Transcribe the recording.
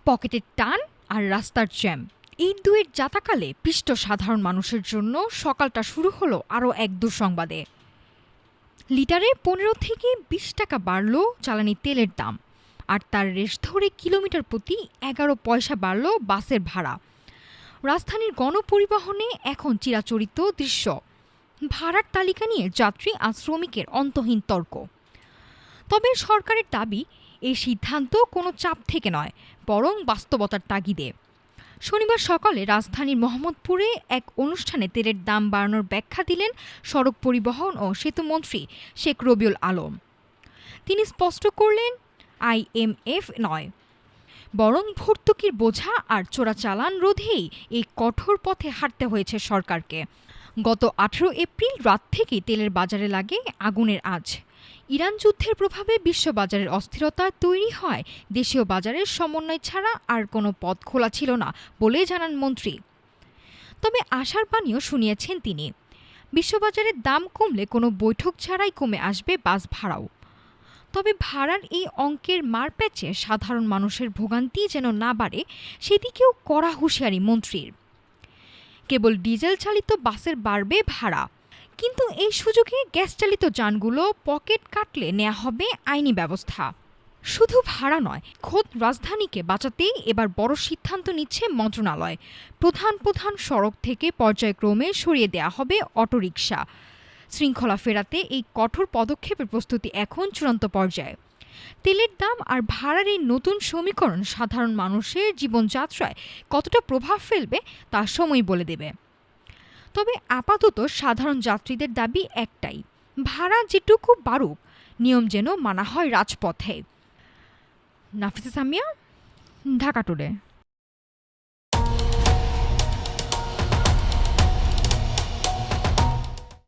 পকেটের টান আর রাস্তার জ্যাম, এই দুয়ের যাতাকালে পিষ্ট সাধারণ মানুষের জন্য সকালটা শুরু হলো আরও এক দুঃসংবাদে। লিটারে ১৫ থেকে ২০ টাকা বাড়ল জ্বালানি তেলের দাম, আর তার রেশ ধরে কিলোমিটার প্রতি ১১ পয়সা বাড়ল বাসের ভাড়া। রাজধানীর গণপরিবহনে এখন চিরাচরিত দৃশ্য, ভাড়ার তালিকা নিয়ে যাত্রী আর শ্রমিকের অন্তহীন তর্ক। তবে সরকারের দাবি, এই সিদ্ধান্ত কোনো চাপ থেকে নয়, বরং বাস্তবতার তাগিদে। শনিবার সকালে রাজধানীর মোহাম্মদপুরে এক অনুষ্ঠানে তেলের দাম বাড়ানোর ব্যাখ্যা দিলেন সড়ক পরিবহন ও সেতুমন্ত্রী শেখ রবিউল আলম। তিনি স্পষ্ট করলেন, আইএমএফ নয়, বরং ভর্তুকির বোঝা আর চোরাচালান রোধেই এই কঠোর পথে হাঁটতে হয়েছে সরকারকে। গত ১৮ এপ্রিল রাত থেকেই তেলের বাজারে লাগে আগুনের আঁচ। ইরান যুদ্ধের প্রভাবে বিশ্ববাজারের অস্থিরতা তৈরি হয় দেশীয় বাজারের সমন্বয় ছাড়া আর কোনো পথ খোলা ছিল না বলে জানান মন্ত্রী। তবে আশার বাণীও শুনিয়েছেন তিনি, বিশ্ববাজারের দাম কমলে কোনো বৈঠক ছাড়াই কমে আসবে বাস ভাড়াও। তবে ভাড়ার এই অঙ্কের মারপ্যাচে সাধারণ মানুষের ভোগান্তি যেন না বাড়ে, সেদিকেও কড়া হুঁশিয়ারি মন্ত্রীর। কেবল ডিজেল চালিত বাসের বাড়বে ভাড়া, কিন্তু এই সুযোগে গ্যাস চালিত যানগুলো পকেট কাটলে নেওয়া হবে আইনি ব্যবস্থা। শুধু ভাড়া নয়, খোদ রাজধানীকে বাঁচাতেই এবার বড় সিদ্ধান্ত নিচ্ছে মন্ত্রণালয়। প্রধান প্রধান সড়ক থেকে পর্যায়ক্রমে সরিয়ে দেওয়া হবে অটোরিকশা। শৃঙ্খলা ফেরাতে এই কঠোর পদক্ষেপের প্রস্তুতি এখন চূড়ান্ত পর্যায়ে। তেলের দাম আর ভাড়ার এই নতুন সমীকরণ সাধারণ মানুষের জীবনযাত্রায় কতটা প্রভাব ফেলবে তা সময় বলে দেবে। তবে আপাতত সাধারণ যাত্রীদের দাবি একটাই, ভাড়া যেটুকু বাড়ুক, নিয়ম যেন মানা হয় রাজপথে। নাফিসা সামিয়া, ঢাকা টুডে।